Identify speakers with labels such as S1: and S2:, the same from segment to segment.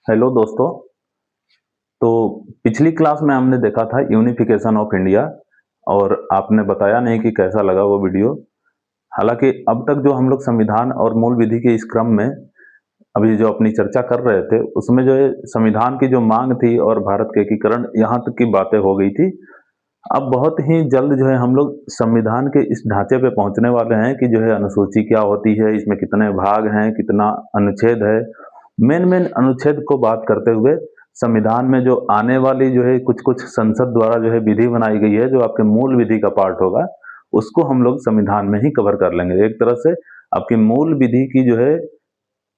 S1: Hello दोस्तों। तो पिछली क्लास में हमने देखा था यूनिफिकेशन ऑफ इंडिया और आपने बताया नहीं कि कैसा लगा वो वीडियो। हालांकि अब तक जो हम लोग संविधान और मूल विधि के इस क्रम में अभी जो अपनी चर्चा कर रहे थे उसमें जो है संविधान की जो मांग थी और भारत के एकीकरण यहाँ तक की बातें हो गई थी। अब बहुत ही जल्द जो है हम लोग संविधान के इस ढांचे पे पहुंचने वाले हैं कि जो है अनुसूची क्या होती है, इसमें कितने भाग हैं, कितना अनुच्छेद है। मेन मेन अनुच्छेद को बात करते हुए संविधान में जो आने वाली जो है कुछ कुछ संसद द्वारा जो है विधि बनाई गई है जो आपके मूल विधि का पार्ट होगा, उसको हम लोग संविधान में ही कवर कर लेंगे। एक तरह से आपकी मूल विधि की जो है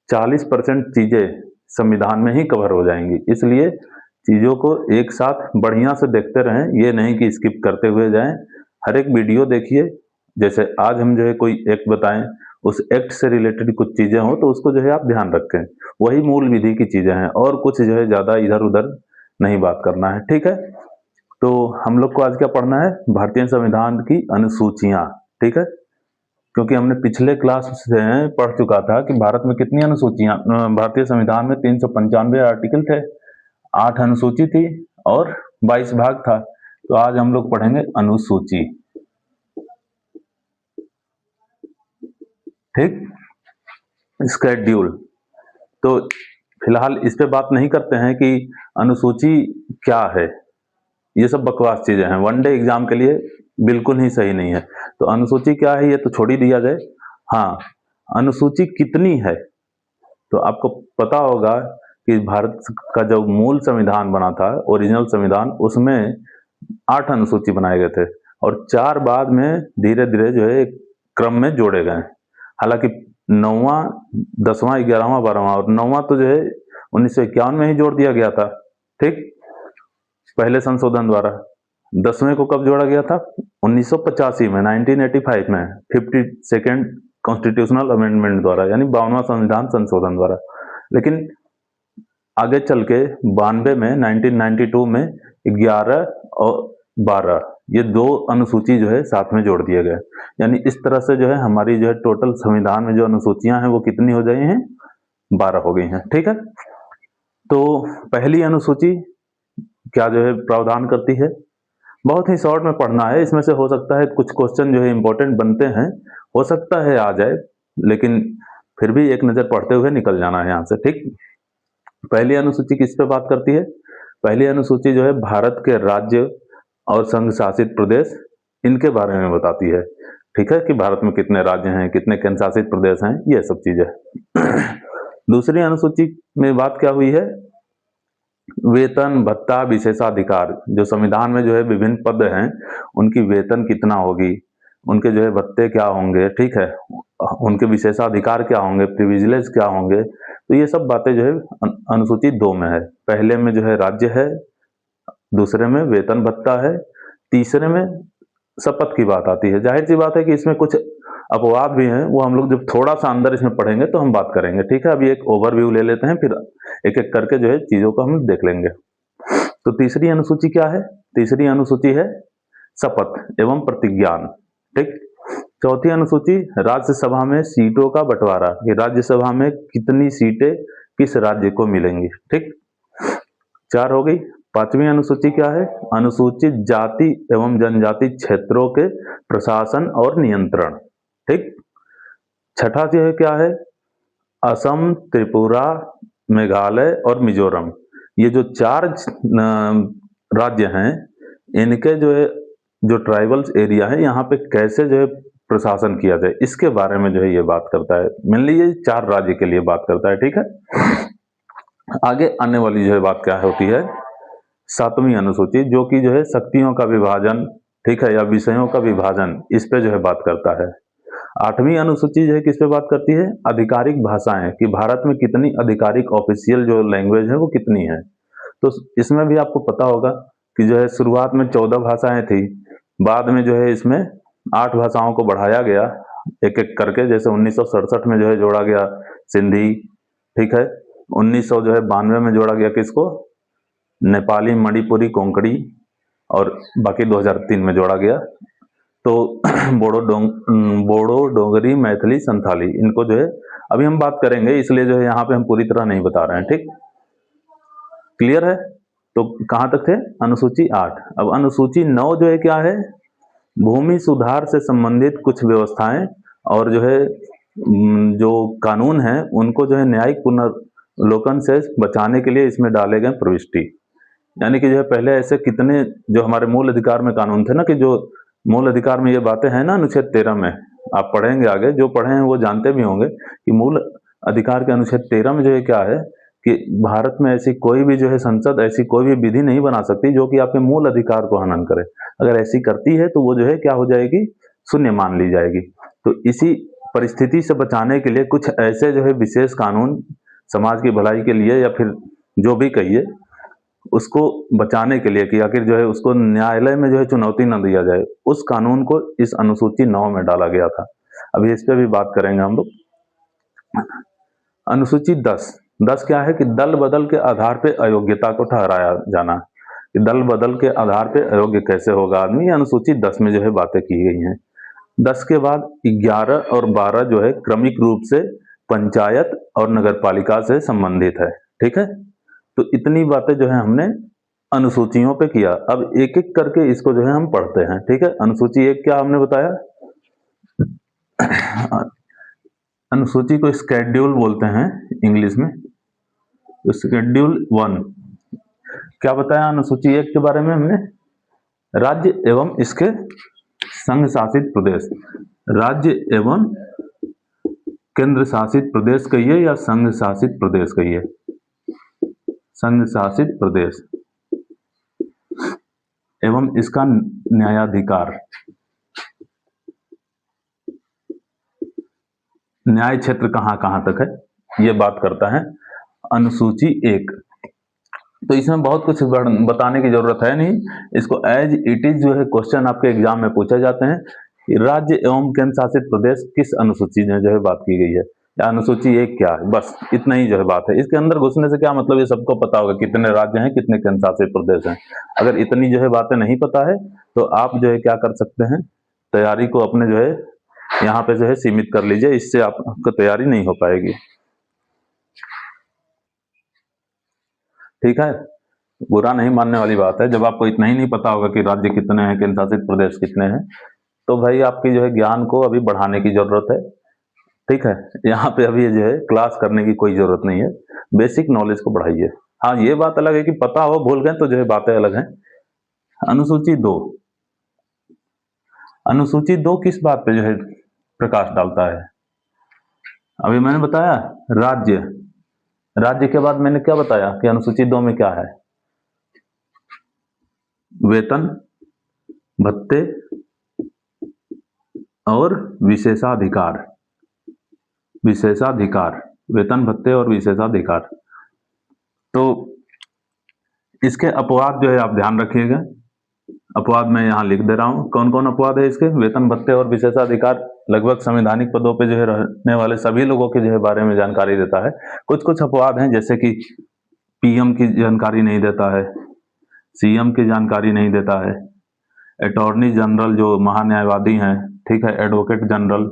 S1: 40% चीजें संविधान में ही कवर हो जाएंगी। इसलिए चीजों को एक साथ बढ़िया से देखते रहें, ये नहीं कि स्किप करते हुए जाएं। हर एक वीडियो देखिए। जैसे आज हम जो है कोई एक्ट बताएं, उस एक्ट से रिलेटेड कुछ चीजें हो तो उसको जो है आप ध्यान रखें। वही मूल विधि की चीजें हैं और कुछ जो है ज्यादा इधर उधर नहीं बात करना है, ठीक है। तो हम लोग को आज क्या पढ़ना है? भारतीय संविधान की अनुसूचियां, ठीक है। क्योंकि हमने पिछले क्लास से पढ़ चुका था कि भारत में कितनी अनुसूचियां, भारतीय संविधान में 395 आर्टिकल थे, 8 अनुसूची थी और 22 भाग था। तो आज हम लोग पढ़ेंगे अनुसूची, ठीक। स्केड्यूल। तो फिलहाल इस पे बात नहीं करते हैं कि अनुसूची क्या है। ये सब बकवास चीजें हैं, वनडे एग्जाम के लिए बिल्कुल ही सही नहीं है। तो अनुसूची क्या है ये तो छोड़ ही दिया जाए। हाँ, अनुसूची कितनी है तो आपको पता होगा कि भारत का जो मूल संविधान बना था, ओरिजिनल संविधान, उसमें 8 अनुसूची बनाए गए थे और 4 बाद में धीरे धीरे जो है क्रम में जोड़े गए। हालांकि 9वां, 10वां, 11वां, 12वां और 9वां तो जो है 1951 में ही जोड़ दिया गया था, ठीक, पहले संशोधन द्वारा। 10वें को कब जोड़ा गया था? 1985 में, 1985 में, 52nd कॉन्स्टिट्यूशनल अमेंडमेंट द्वारा, यानी 52वां संविधान संशोधन द्वारा। लेकिन आगे चल के 92 में, 1992 में 11 और 12 ये 2 अनुसूची जो है साथ में जोड़ दिए गए। यानी इस तरह से जो है हमारी जो है टोटल संविधान में जो अनुसूचियां हैं वो कितनी हो गई हैं? 12 हो गई हैं, ठीक है। तो पहली अनुसूची क्या जो है प्रावधान करती है? बहुत ही शॉर्ट में पढ़ना है, इसमें से हो सकता है कुछ क्वेश्चन जो है इंपॉर्टेंट बनते हैं, हो सकता है आ जाए, लेकिन फिर भी एक नजर पढ़ते हुए निकल जाना है यहाँ से, ठीक। पहली अनुसूची किस पे बात करती है? पहली अनुसूची जो है भारत के राज्य और संघ शासित प्रदेश, इनके बारे में बताती है, ठीक है, कि भारत में कितने राज्य हैं, कितने केंद्र शासित प्रदेश हैं, ये सब चीजें। दूसरी अनुसूची में बात क्या हुई है? वेतन भत्ता विशेषाधिकार। जो संविधान में जो है विभिन्न पद हैं, उनकी वेतन कितना होगी, उनके जो है भत्ते क्या होंगे, ठीक है, उनके विशेषाधिकार क्या होंगे, प्रिविलेज क्या होंगे। तो ये सब बातें जो है अनुसूची 2 में है। पहले में जो है राज्य है, दूसरे में वेतन भत्ता है, तीसरे में शपथ की बात आती है। जाहिर सी बात है कि इसमें कुछ अपवाद भी हैं, वो हम लोग जब थोड़ा सा अंदर इसमें पढ़ेंगे तो हम बात करेंगे, ठीक है। अभी एक ओवरव्यू ले लेते हैं, फिर एक एक करके जो है चीजों को हम देख लेंगे। तो तीसरी अनुसूची क्या है? तीसरी अनुसूची है शपथ एवं प्रतिज्ञान, ठीक। चौथी अनुसूची राज्यसभा में सीटों का बंटवारा, कि राज्यसभा में कितनी सीटें किस राज्य को मिलेंगी, ठीक। 4 हो गई। 5वीं अनुसूची क्या है? अनुसूचित जाति एवं जनजाति क्षेत्रों के प्रशासन और नियंत्रण, ठीक। छठा जो है क्या है? असम, त्रिपुरा, मेघालय और मिजोरम, ये जो 4 राज्य हैं, इनके जो है जो ट्राइबल्स एरिया है, यहाँ पे कैसे जो है प्रशासन किया जाए, इसके बारे में जो है ये बात करता है। मेनली ये 4 राज्य के लिए बात करता है, ठीक है। आगे आने वाली जो है बात क्या होती है? 7वीं अनुसूची, जो कि जो है शक्तियों का विभाजन, ठीक है, या विषयों का विभाजन, इस पे जो है बात करता है। 8वीं अनुसूची जो है किस पे बात करती है? आधिकारिक भाषाएं, कि भारत में कितनी आधिकारिक ऑफिशियल जो लैंग्वेज है वो कितनी है। तो इसमें भी आपको पता होगा कि जो है शुरुआत में 14 भाषाएं थी, बाद में जो है इसमें 8 भाषाओं को बढ़ाया गया एक एक करके। जैसे 1967 में जो है जोड़ा गया सिंधी, ठीक है। 1992 में जोड़ा गया किसको? नेपाली, मणिपुरी, कोंकणी, और बाकी 2003 में जोड़ा गया। तो बोडो, डोगरी, मैथिली, संथाली, इनको जो है अभी हम बात करेंगे, इसलिए जो है यहाँ पे हम पूरी तरह नहीं बता रहे हैं, ठीक। क्लियर है? तो कहाँ तक थे? अनुसूची 8। अब अनुसूची 9 जो है क्या है? भूमि सुधार से संबंधित कुछ व्यवस्थाएं और जो है जो कानून है उनको जो है न्यायिक पुनर्लोकन से बचाने के लिए इसमें डाले गए प्रविष्टि। यानी कि जो है पहले ऐसे कितने जो हमारे मूल अधिकार में कानून थे ना, कि जो मूल अधिकार में ये बातें हैं ना अनुच्छेद 13 में, आप पढ़ेंगे आगे, जो पढ़े हैं वो जानते भी होंगे कि मूल अधिकार के अनुच्छेद 13 में जो है क्या है कि भारत में ऐसी कोई भी जो है संसद ऐसी कोई भी विधि नहीं बना सकती जो कि आपके मूल अधिकार को हनन करे। अगर ऐसी करती है तो वो जो है क्या हो जाएगी? शून्य मान ली जाएगी। तो इसी परिस्थिति से बचाने के लिए कुछ ऐसे जो है विशेष कानून समाज की भलाई के लिए या फिर जो भी कहिए उसको बचाने के लिए, कि आखिर जो है उसको न्यायालय में जो है चुनौती न दिया जाए, उस कानून को इस अनुसूची 9 में डाला गया था। अभी इस पे भी बात करेंगे हम लोग। अनुसूची 10 क्या है कि दल बदल के आधार पे अयोग्यता को ठहराया जाना, कि दल बदल के आधार पे अयोग्य कैसे होगा आदमी, ये अनुसूची 10 में जो है बातें की गई हैं। 10 के बाद 11 और 12 जो है क्रमिक रूप से पंचायत और नगरपालिका से संबंधित है। ठीक है, तो इतनी बातें जो है हमने अनुसूचियों पे किया। अब एक एक करके इसको जो है हम पढ़ते हैं। ठीक है, अनुसूची 1 क्या हमने बताया? अनुसूची को स्केड्यूल बोलते हैं इंग्लिश में। तो शेड्यूल 1 क्या बताया अनुसूची 1 के बारे में हमने? राज्य एवं इसके संघ शासित प्रदेश। राज्य एवं केंद्र शासित प्रदेश कहिए या संघ शासित प्रदेश कहिए, संघ शासित प्रदेश एवं इसका न्यायाधिकार, न्याय क्षेत्र कहां कहां तक है, ये बात करता है अनुसूची 1। तो इसमें बहुत कुछ बताने की जरूरत है नहीं, इसको एज इट इज जो है क्वेश्चन आपके एग्जाम में पूछे जाते हैं कि राज्य एवं केंद्र शासित प्रदेश किस अनुसूची में जो है बात की गई है, या अनुसूची 1 क्या है, बस इतना ही जो है बात है। इसके अंदर घुसने से क्या मतलब, ये सबको पता होगा कितने राज्य हैं कितने केंद्र शासित प्रदेश हैं। अगर इतनी जो है बातें नहीं पता है तो आप जो है क्या कर सकते हैं, तैयारी को अपने जो है यहाँ पे जो है सीमित कर लीजिए, इससे आपको तैयारी नहीं हो पाएगी। ठीक है, बुरा नहीं मानने वाली बात है। जब आपको इतना ही नहीं पता होगा कि राज्य कितने हैं, केंद्र शासित प्रदेश कितने हैं, तो भाई आपकी जो है ज्ञान को अभी बढ़ाने की जरूरत है। ठीक है, यहाँ पे अभी जो है क्लास करने की कोई जरूरत नहीं है, बेसिक नॉलेज को बढ़ाइए। हाँ, ये बात अलग है कि पता हो भूल गए तो जो है बातें अलग हैं। अनुसूची 2, अनुसूची 2 किस बात पे जो है प्रकाश डालता है? अभी मैंने बताया राज्य, राज्य के बाद मैंने क्या बताया कि अनुसूची 2 में क्या है? वेतन, भत्ते और विशेषाधिकार। विशेषाधिकार, वेतन, भत्ते और विशेषाधिकार। तो इसके अपवाद जो है आप ध्यान रखिएगा, अपवाद मैं यहाँ लिख दे रहा हूँ। कौन कौन अपवाद है इसके? वेतन, भत्ते और विशेषाधिकार लगभग संवैधानिक पदों पे जो है रहने वाले सभी लोगों के जो है बारे में जानकारी देता है। कुछ कुछ अपवाद हैं, जैसे कि पीएम की जानकारी नहीं देता है, सीएम की जानकारी नहीं देता है, अटॉर्नी जनरल जो महान्यायवादी हैं, ठीक है, एडवोकेट जनरल,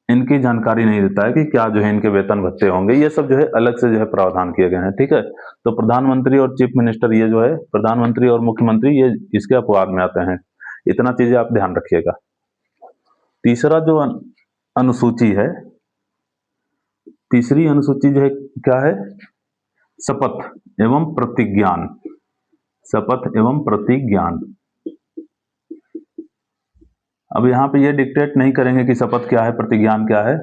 S1: इनकी जानकारी नहीं देता है कि क्या जो है इनके वेतन भत्ते होंगे। ये सब जो है अलग से जो है प्रावधान किए गए हैं। ठीक है, तो प्रधानमंत्री और चीफ मिनिस्टर, ये जो है प्रधानमंत्री और मुख्यमंत्री, ये इसके अपवाद में आते हैं। इतना चीजें आप ध्यान रखिएगा। तीसरा जो अनुसूची है, तीसरी अनुसूची जो है क्या है? शपथ एवं प्रतिज्ञान। शपथ एवं प्रतिज्ञान। अब यहाँ पे ये डिक्टेट नहीं करेंगे कि शपथ क्या है, प्रतिज्ञान क्या है,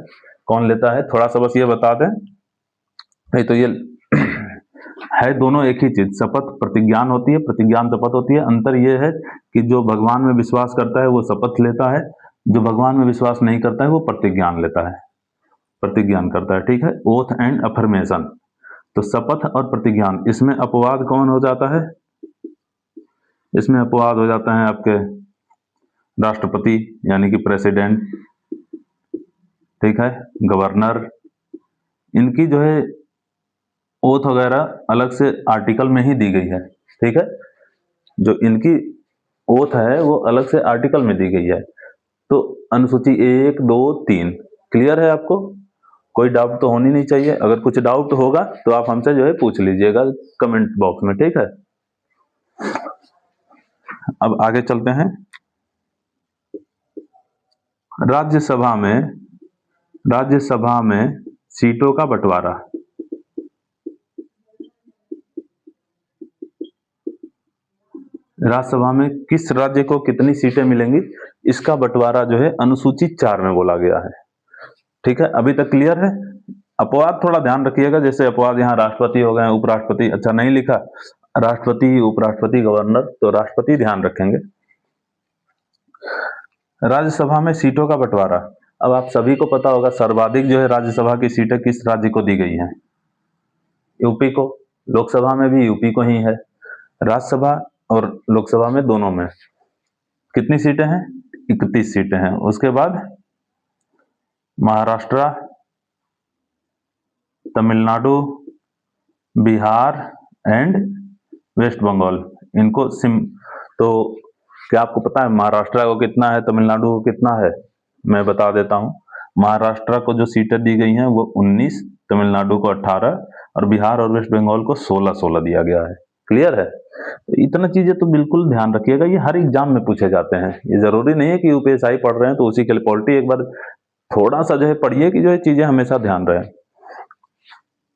S1: कौन लेता है, थोड़ा सा बस ये बता दें भाई। तो ये है दोनों एक ही चीज, शपथ प्रतिज्ञान होती है, प्रतिज्ञान शपथ होती है। अंतर ये है कि जो भगवान में विश्वास करता है वो शपथ लेता है, जो भगवान में विश्वास नहीं करता है वो प्रतिज्ञान लेता है, प्रतिज्ञान करता है। ठीक है, ओथ एंड अफर्मेशन। तो शपथ और प्रतिज्ञान, इसमें अपवाद कौन हो जाता है? इसमें अपवाद हो जाता है आपके राष्ट्रपति यानी कि प्रेसिडेंट, ठीक है, गवर्नर। इनकी जो है ओथ वगैरह अलग से आर्टिकल में ही दी गई है। ठीक है, जो इनकी ओथ है वो अलग से आर्टिकल में दी गई है। तो अनुसूची 1, 2, 3 क्लियर है आपको? कोई डाउट तो होनी नहीं चाहिए। अगर कुछ डाउट होगा तो आप हमसे जो है पूछ लीजिएगा कमेंट बॉक्स में, ठीक है। अब आगे चलते हैं। राज्यसभा में सीटों का बंटवारा। राज्यसभा में किस राज्य को कितनी सीटें मिलेंगी, इसका बंटवारा जो है अनुसूची 4 में बोला गया है, ठीक है। अभी तक क्लियर है। अपवाद थोड़ा ध्यान रखिएगा, जैसे अपवाद यहाँ राष्ट्रपति हो गए, उपराष्ट्रपति, अच्छा नहीं लिखा, राष्ट्रपति, उपराष्ट्रपति, गवर्नर, तो राष्ट्रपति ध्यान रखेंगे। राज्यसभा में सीटों का बंटवारा। अब आप सभी को पता होगा सर्वाधिक जो है राज्यसभा की सीटें किस राज्य को दी गई हैं, यूपी को। लोकसभा में भी यूपी को ही है। राज्यसभा और लोकसभा में दोनों में कितनी सीटें हैं, 31 सीटें हैं। उसके बाद महाराष्ट्र, तमिलनाडु, बिहार एंड वेस्ट बंगाल, इनको तो क्या आपको पता है महाराष्ट्र को कितना है, तमिलनाडु को कितना है? मैं बता देता हूं। महाराष्ट्र को जो सीटें दी गई हैं वो 19, तमिलनाडु को 18 और बिहार और वेस्ट बंगाल को 16-16 दिया गया है। क्लियर है? इतना चीजें तो बिल्कुल ध्यान रखिएगा, ये हर एग्जाम में पूछे जाते हैं। ये जरूरी नहीं है कि यूपीएसआई पढ़ रहे हैं तो उसी के लिए पॉलिटी एक बार थोड़ा सा जो है पढ़िए कि जो है चीजें हमेशा ध्यान रहे।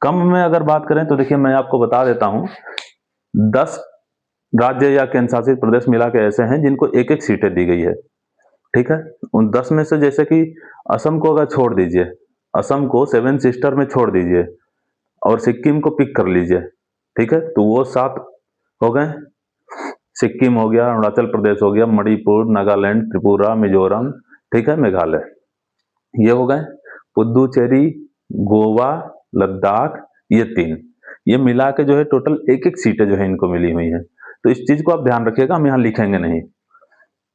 S1: कम में अगर बात करें तो देखिए मैं आपको बता देता हूं, 10 राज्य या केंद्र शासित प्रदेश मिला के ऐसे हैं जिनको एक एक सीटें दी गई है, ठीक है। उन 10 में से जैसे कि असम को अगर छोड़ दीजिए, असम को 7 सिस्टर में छोड़ दीजिए और सिक्किम को पिक कर लीजिए, ठीक है, तो वो 7 हो गए। सिक्किम हो गया, अरुणाचल प्रदेश हो गया, मणिपुर, नागालैंड, त्रिपुरा, मिजोरम, ठीक है, मेघालय, ये हो गए। पुदुचेरी, गोवा, लद्दाख, ये 3, ये मिला के जो है टोटल एक एक सीटें जो है इनको मिली हुई हैं। तो इस चीज को आप ध्यान रखिएगा, हम यहां लिखेंगे नहीं।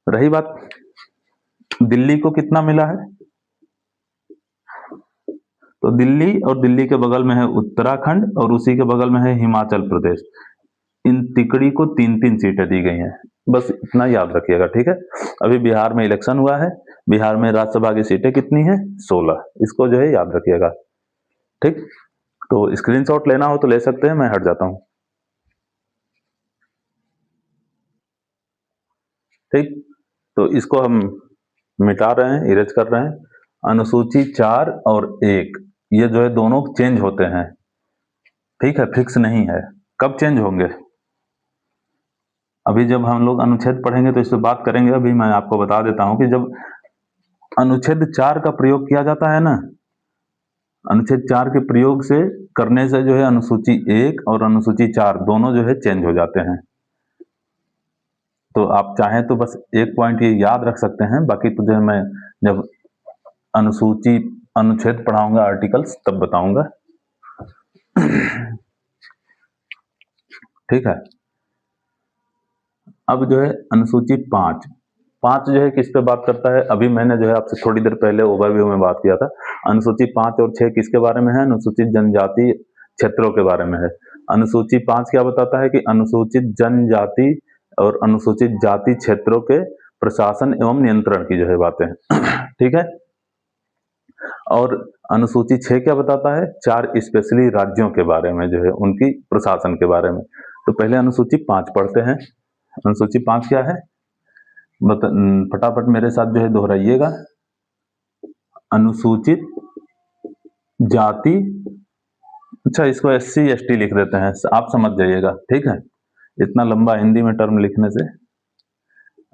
S1: रही बात दिल्ली को कितना मिला है, तो दिल्ली और दिल्ली के बगल में है उत्तराखंड और उसी के बगल में है हिमाचल प्रदेश, इन तिकड़ी को 3-3 सीटें दी गई हैं। बस इतना याद रखिएगा, ठीक है। अभी बिहार में इलेक्शन हुआ है, बिहार में राज्यसभा की सीटें कितनी है, 16, इसको जो है याद रखिएगा, ठीक। तो स्क्रीनशॉट लेना हो तो ले सकते हैं, मैं हट जाता हूं, ठीक। तो इसको हम मिटा रहे हैं, इरेज कर रहे हैं। अनुसूची 4 और 1 ये जो है दोनों चेंज होते हैं, ठीक है, फिक्स नहीं है। कब चेंज होंगे, अभी जब हम लोग अनुच्छेद पढ़ेंगे तो इस पर बात करेंगे। अभी मैं आपको बता देता हूं कि जब अनुच्छेद 4 का प्रयोग किया जाता है ना, अनुच्छेद 4 के प्रयोग से करने से जो है अनुसूची 1 और अनुसूची 4 दोनों जो है चेंज हो जाते हैं। तो आप चाहें तो बस एक पॉइंट ये याद रख सकते हैं, बाकी तो जो है मैं जब अनुच्छेद पढ़ाऊंगा, आर्टिकल्स, तब बताऊंगा, ठीक है। अब जो है अनुसूची 5 जो है किस पे बात करता है, अभी मैंने जो है आपसे थोड़ी देर पहले ओवरव्यू में बात किया था। अनुसूची 5 और 6 किसके बारे में है, अनुसूचित जनजाति क्षेत्रों के बारे में है। अनुसूची 5 क्या बताता है कि अनुसूचित जनजाति और अनुसूचित जाति क्षेत्रों के प्रशासन एवं नियंत्रण की जो है बातें, ठीक है। और अनुसूची 6 क्या बताता है, 4 स्पेशली राज्यों के बारे में जो है उनकी प्रशासन के बारे में। तो पहले अनुसूची 5 पढ़ते हैं। अनुसूची 5 क्या है, फटाफट मेरे साथ जो है दोहराइएगा। अनुसूचित जाति, अच्छा इसको SC ST लिख देते हैं, आप समझ जाइएगा, ठीक है, इतना लंबा हिंदी में टर्म लिखने से।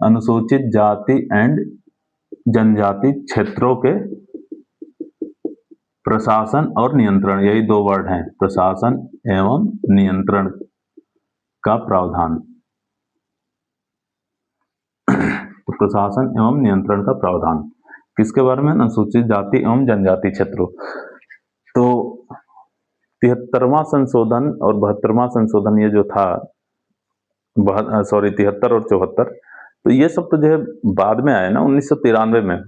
S1: अनुसूचित जाति एंड जनजाति क्षेत्रों के प्रशासन और नियंत्रण, यही 2 वर्ड हैं, प्रशासन एवं नियंत्रण का प्रावधान। तो प्रशासन एवं नियंत्रण का प्रावधान किसके बारे में, अनुसूचित जाति एवं जनजाति क्षेत्रों। तो 73वां संशोधन और 72वां संशोधन ये जो था, 73 और 74, तो ये सब तो जो है बाद में आए ना, 1993 में।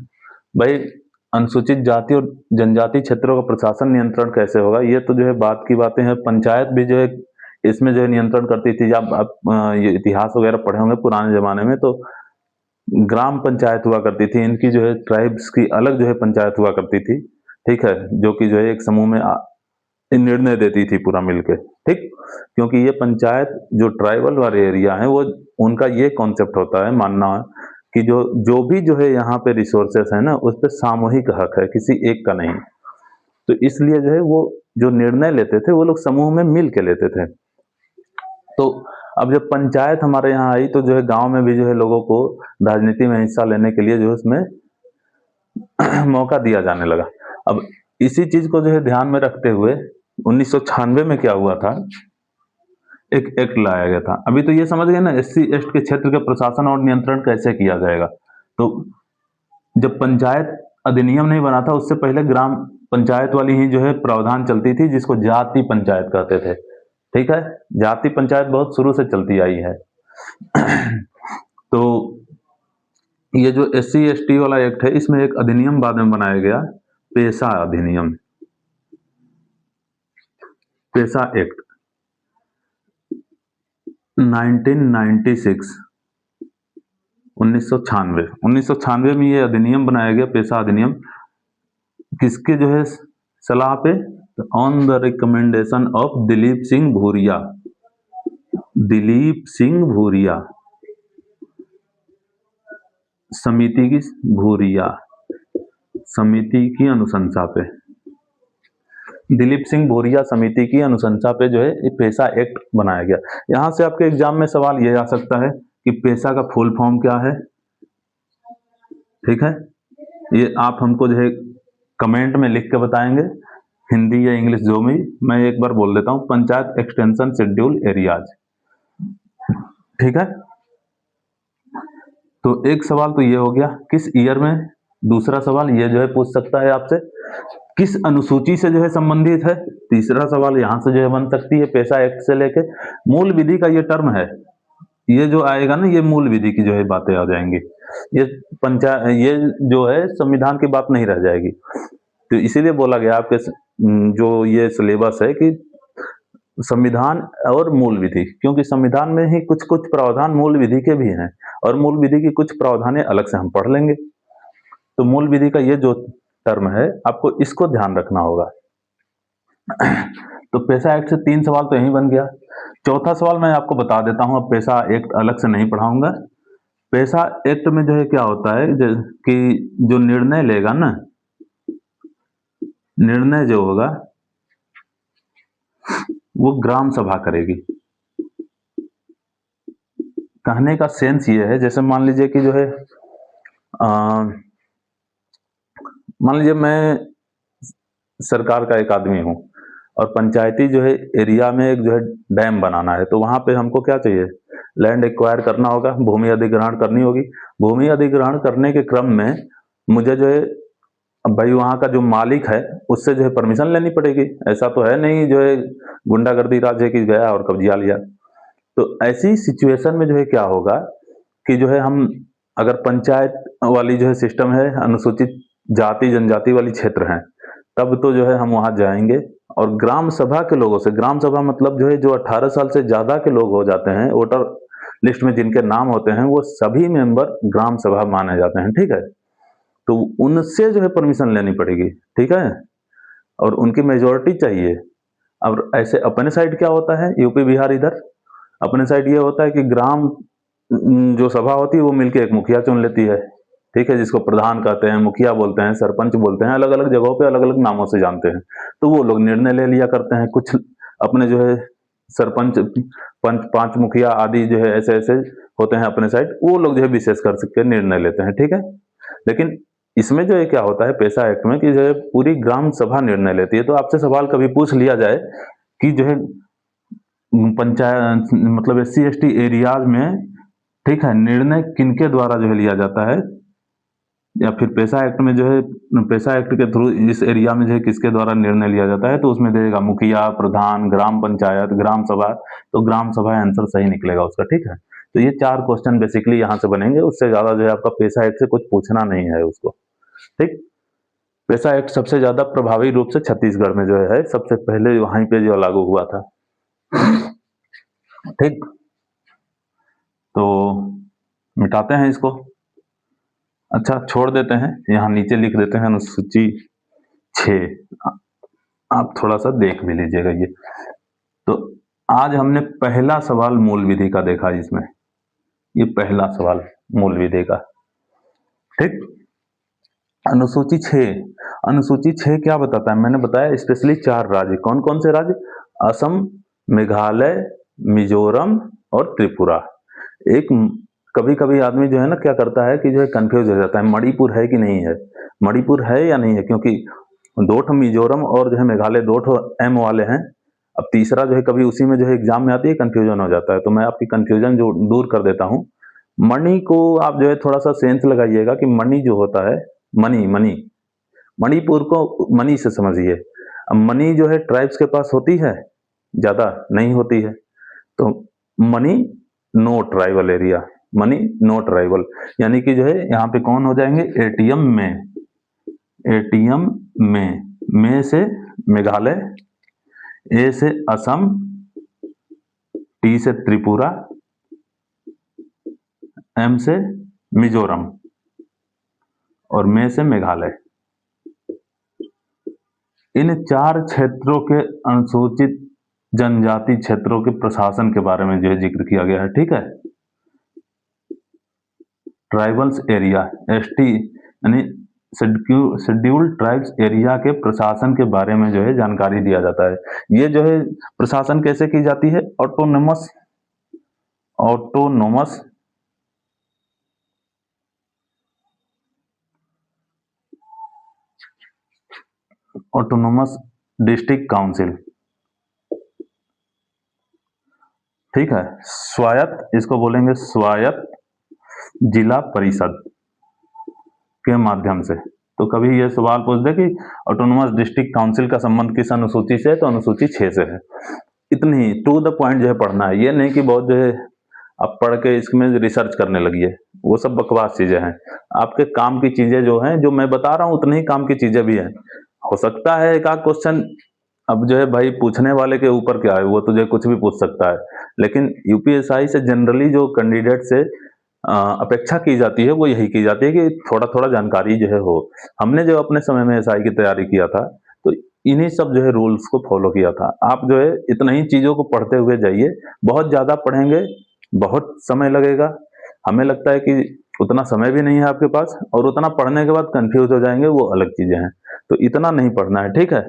S1: भाई अनुसूचित जाति और जनजाति क्षेत्रों का प्रशासन नियंत्रण कैसे होगा, ये तो जो है बात की बातें हैं। पंचायत भी जो है इसमें जो है नियंत्रण करती थी। जब आप ये इतिहास वगैरह पढ़े होंगे पुराने जमाने में, तो ग्राम पंचायत हुआ करती थी, इनकी जो है ट्राइब्स की अलग जो है पंचायत हुआ करती थी, ठीक है, जो कि जो है एक समूह में निर्णय देती थी पूरा मिलके, ठीक। क्योंकि ये पंचायत जो ट्राइबल वाले एरिया है, वो उनका ये कॉन्सेप्ट होता है, मानना है कि जो जो भी जो है यहाँ पे रिसोर्सेस है ना, उस पर सामूहिक हक है, किसी एक का नहीं। तो इसलिए जो है वो जो निर्णय लेते थे वो लोग समूह में मिल के लेते थे। तो अब जब पंचायत हमारे यहाँ आई तो जो है गांव में भी जो है लोगों को राजनीति में हिस्सा लेने के लिए जो है उसमें मौका दिया जाने लगा। अब इसी चीज को जो है ध्यान में रखते हुए 1996 में क्या हुआ था, एक एक्ट लाया गया था। अभी तो ये समझ गए ना, एससी एसटी के क्षेत्र के प्रशासन और नियंत्रण कैसे किया जाएगा। तो जब पंचायत अधिनियम नहीं बना था, उससे पहले ग्राम पंचायत वाली ही जो है प्रावधान चलती थी, जिसको जाति पंचायत कहते थे। ठीक है, जाति पंचायत बहुत शुरू से चलती आई है। तो ये जो एससी एसटी वाला एक्ट है, इसमें एक अधिनियम बाद में बनाया गया, पेशा अधिनियम, पेशा एक्ट 1996, 1996 में ये अधिनियम बनाया गया, पेशा अधिनियम। किसके जो है सलाह पे, on the recommendation of Dilip Singh Bhuria, Dilip Singh Bhuria समिति की, भूरिया समिति की अनुशंसा पे, दिलीप सिंह भूरिया समिति की अनुशंसा पे जो है पेशा एक्ट बनाया गया। यहां से आपके एग्जाम में सवाल ये आ सकता है कि पेशा का फुल फॉर्म क्या है। ठीक है, ये आप हमको जो है कमेंट में लिख के बताएंगे, हिंदी या इंग्लिश जो भी। मैं एक बार बोल देता हूं, पंचायत एक्सटेंशन शेड्यूल एरियाज। ठीक है, तो एक सवाल तो ये हो गया, किस ईयर में। दूसरा सवाल ये जो है पूछ सकता है आपसे, किस अनुसूची से जो है संबंधित है। तीसरा सवाल यहां से जो है बन सकती है, पेशा एक्ट से लेके मूल विधि का ये टर्म है, ये जो आएगा ना, ये मूल विधि की जो है बातें आ जाएंगी। ये ये जो है संविधान की बात नहीं रह जाएगी। तो इसीलिए बोला गया आपके जो ये सिलेबस है कि संविधान और मूल विधि, क्योंकि संविधान में ही कुछ कुछ प्रावधान मूल विधि के भी हैं, और मूल विधि की कुछ प्रावधानें अलग से हम पढ़ लेंगे। तो मूल विधि का ये जो टर्म है, आपको इसको ध्यान रखना होगा। तो पेशा एक्ट से 3 सवाल तो यही बन गया। चौथा सवाल मैं आपको बता देता हूं, अब पेशा एक्ट अलग से नहीं पढ़ाऊंगा। पेशा एक्ट में जो है क्या होता है कि जो निर्णय लेगा ना, निर्णय जो होगा वो ग्राम सभा करेगी। कहने का सेंस ये है, जैसे मान लीजिए कि जो है मान लीजिए मैं सरकार का एक आदमी हूं और पंचायती जो है एरिया में एक जो है डैम बनाना है, तो वहां पे हमको क्या चाहिए, लैंड एक्वायर करना होगा, भूमि अधिग्रहण करनी होगी। भूमि अधिग्रहण करने के क्रम में मुझे जो है, अब भाई वहां का जो मालिक है उससे जो है परमिशन लेनी पड़ेगी। ऐसा तो है नहीं जो है गुंडागर्दी राज है कि गया और कब्जा लिया। तो ऐसी सिचुएशन में जो है क्या होगा कि जो है हम, अगर पंचायत वाली जो है सिस्टम है, अनुसूचित जाति जनजाति वाली क्षेत्र है, तब तो जो है हम वहां जाएंगे और ग्राम सभा के लोगों से, ग्राम सभा मतलब जो है जो 18 साल से ज्यादा के लोग हो जाते हैं, वोटर लिस्ट में जिनके नाम होते हैं, वो सभी मेंबर ग्राम सभा माने जाते हैं। ठीक है, तो उनसे जो है परमिशन लेनी पड़ेगी। ठीक है, और उनकी मेजोरिटी चाहिए। अब ऐसे अपने साइड क्या होता है, यूपी बिहार इधर अपने साइड ये होता है कि ग्राम जो सभा होती है वो मिलके एक मुखिया चुन लेती है। ठीक है, जिसको प्रधान कहते हैं, मुखिया बोलते हैं, सरपंच बोलते हैं, अलग अलग जगहों पे अलग अलग नामों से जानते हैं। तो वो लोग निर्णय ले लिया करते हैं। कुछ अपने जो है सरपंच, पंच, पांच मुखिया आदि जो है ऐसे ऐसे होते हैं अपने साइड, वो लोग जो है विशेष कर के निर्णय लेते हैं। ठीक है, लेकिन इसमें जो है क्या होता है पेशा एक्ट में, कि जो है पूरी ग्राम सभा निर्णय लेती है। तो आपसे सवाल कभी पूछ लिया जाए कि जो है पंचायत मतलब एससी एसटी एरियाज में, ठीक है, निर्णय किनके द्वारा जो है लिया जाता है, या फिर पेशा एक्ट में जो है, पेशा एक्ट के थ्रू इस एरिया में जो है किसके द्वारा निर्णय लिया जाता है, तो उसमें देगा मुखिया, प्रधान, ग्राम पंचायत, ग्राम सभा। तो ग्राम सभा आंसर सही निकलेगा उसका। ठीक है, तो ये 4 क्वेश्चन बेसिकली यहां से बनेंगे, उससे ज्यादा जो है आपका पेशा एक्ट से कुछ पूछना नहीं है उसको। ठीक, पेशा एक्ट सबसे ज्यादा प्रभावी रूप से छत्तीसगढ़ में जो है सबसे पहले वहीं पे जो लागू हुआ था। ठीक, तो मिटाते हैं इसको। अच्छा, छोड़ देते हैं, यहाँ नीचे लिख देते हैं अनुसूची 6 आप थोड़ा सा देख भी लीजिएगा ये। तो आज हमने पहला सवाल मूल विधि का देखा इसमें, ये पहला सवाल मूल विधि का, ठीक। अनुसूची 6, अनुसूची 6 क्या बताता है, मैंने बताया स्पेशली 4 राज्य, कौन कौन से राज्य, असम, मेघालय, मिजोरम और त्रिपुरा। एक कभी कभी आदमी जो है ना क्या करता है कि जो है कंफ्यूज हो जाता है, मणिपुर है कि नहीं है, मणिपुर है या नहीं है, क्योंकि 2 ठो मिजोरम और जो है मेघालय 2 ठो एम वाले हैं। अब तीसरा जो है कभी उसी में जो है एग्जाम में आती है, कंफ्यूजन हो जाता है, तो मैं आपकी कंफ्यूजन जो दूर कर देता हूँ। मणि को आप जो है थोड़ा सा सेंस लगाइएगा कि मणि जो होता है, मणि मणि मणिपुर को मणि से समझिए। अब मणि जो है ट्राइब्स के पास होती है, ज्यादा नहीं होती है, तो मणि नो ट्राइबल एरिया, मणि नो ट्राइबल, यानी कि जो है यहाँ पे कौन हो जाएंगे, एटीएम में, एटीएम में से मेघालय, ए से असम, टी से त्रिपुरा, एम से मिजोरम और में से मेघालय। इन 4 क्षेत्रों के अनुसूचित जनजाति क्षेत्रों के प्रशासन के बारे में जो है जिक्र किया गया है, ठीक है। ट्राइबल्स एरिया, एसटी यानी शेड्यूल्ड ट्राइब्स एरिया के प्रशासन के बारे में जो है जानकारी दिया जाता है। ये जो है प्रशासन कैसे की जाती है, autonomous, autonomous autonomous district council, ठीक है। स्वायत्त, इसको बोलेंगे स्वायत्त जिला परिषद के माध्यम से। तो कभी ये सवाल पूछ दे कि ऑटोनोमस डिस्ट्रिक्ट काउंसिल का संबंध किस अनुसूची से है, तो अनुसूची 6 से है। इतनी ही टू द पॉइंट जो है पढ़ना है, ये नहीं कि बहुत जो है आप पढ़ के इसमें रिसर्च करने लगिए, वो सब बकवास चीजें हैं। आपके काम की चीजें जो हैं, जो मैं बता रहा हूं उतनी ही काम की चीजें भी हैं। हो सकता है एक आध क्वेश्चन, अब जो है भाई पूछने वाले के ऊपर क्या है, वो तो जो है कुछ भी पूछ सकता है, लेकिन यूपीएसआई से जनरली जो कैंडिडेट से अपेक्षा की जाती है वो यही की जाती है कि थोड़ा थोड़ा जानकारी जो है हो। हमने जो अपने समय में एसआई की तैयारी किया था, तो इन्हीं सब जो है रूल्स को फॉलो किया था। आप जो है इतना ही चीजों को पढ़ते हुए जाइए, बहुत ज्यादा पढ़ेंगे बहुत समय लगेगा, हमें लगता है कि उतना समय भी नहीं है आपके पास, और उतना पढ़ने के बाद कंफ्यूज हो जाएंगे, वो अलग चीजें हैं। तो इतना नहीं पढ़ना है, ठीक है।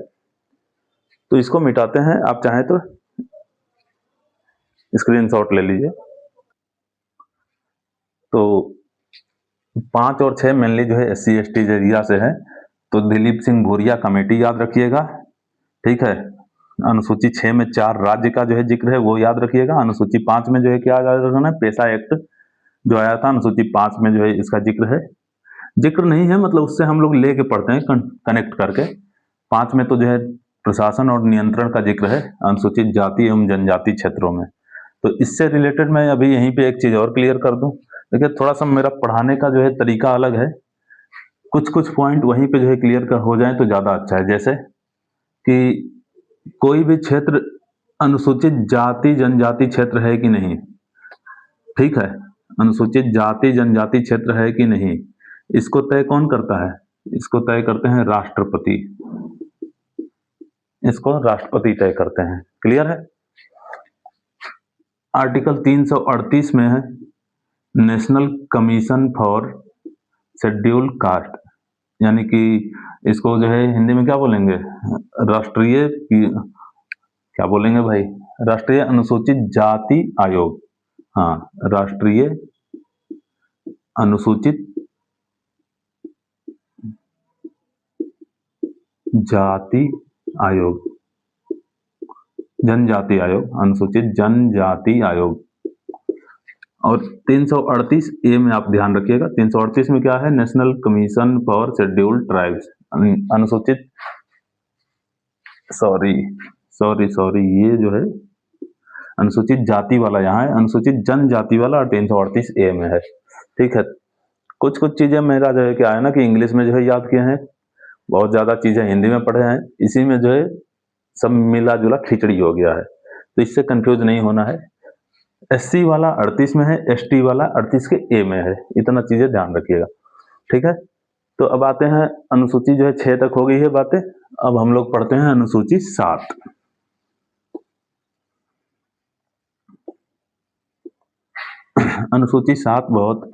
S1: तो इसको मिटाते हैं, आप चाहें तो स्क्रीनशॉट ले लीजिए। तो 5 और 6 मेनली जो है SC ST एरिया से है, तो दिलीप सिंह भूरिया कमेटी याद रखिएगा, ठीक है। अनुसूची 6 में 4 राज्य का जो है जिक्र है वो याद रखिएगा। अनुसूची 5 में जो है क्या याद रखना है, पेशा एक्ट जो आया था, अनुसूची 5 में जो है इसका जिक्र है, जिक्र नहीं है मतलब उससे हम लोग लेके पढ़ते हैं कनेक्ट करके। 5 में तो जो है प्रशासन और नियंत्रण का जिक्र है अनुसूचित जाति एवं जनजाति क्षेत्रों में। तो इससे रिलेटेड मैं अभी यहीं पे एक चीज और क्लियर कर दूं, देखिए थोड़ा सा मेरा पढ़ाने का जो है तरीका अलग है, कुछ कुछ पॉइंट वहीं पे जो है क्लियर कर हो जाए तो ज्यादा अच्छा है। जैसे कि कोई भी क्षेत्र अनुसूचित जाति जनजाति क्षेत्र है कि नहीं, ठीक है, अनुसूचित जाति जनजाति क्षेत्र है कि नहीं, इसको तय कौन करता है, इसको तय करते हैं राष्ट्रपति, इसको राष्ट्रपति तय करते हैं, क्लियर है। आर्टिकल 338 में है national commission for scheduled caste, यानी कि इसको जो है हिंदी में क्या बोलेंगे, राष्ट्रीय क्या बोलेंगे भाई, राष्ट्रीय अनुसूचित जाति आयोग, हाँ राष्ट्रीय अनुसूचित जाति आयोग, जनजाति आयोग, अनुसूचित जनजाति आयोग। और 338 ए में आप ध्यान रखिएगा, 338 में क्या है, national commission for scheduled tribes, अनुसूचित सॉरी ये जो है अनुसूचित जाति वाला यहाँ है, अनुसूचित जनजाति वाला 338 ए में है, ठीक है। कुछ कुछ चीजें मेरा जो है क्या है ना कि इंग्लिश में जो है याद किए हैं, बहुत ज्यादा चीजें हिंदी में पढ़े हैं, इसी में जो है सब मिला जुला खिचड़ी हो गया है, तो इससे कंफ्यूज नहीं होना है। SC वाला 38 में है, ST वाला 38 के ए में है, इतना चीजें ध्यान रखिएगा, ठीक है। तो अब आते हैं, अनुसूची जो है 6 तक हो गई है बातें। अब हम लोग पढ़ते हैं अनुसूची 7। अनुसूची 7 बहुत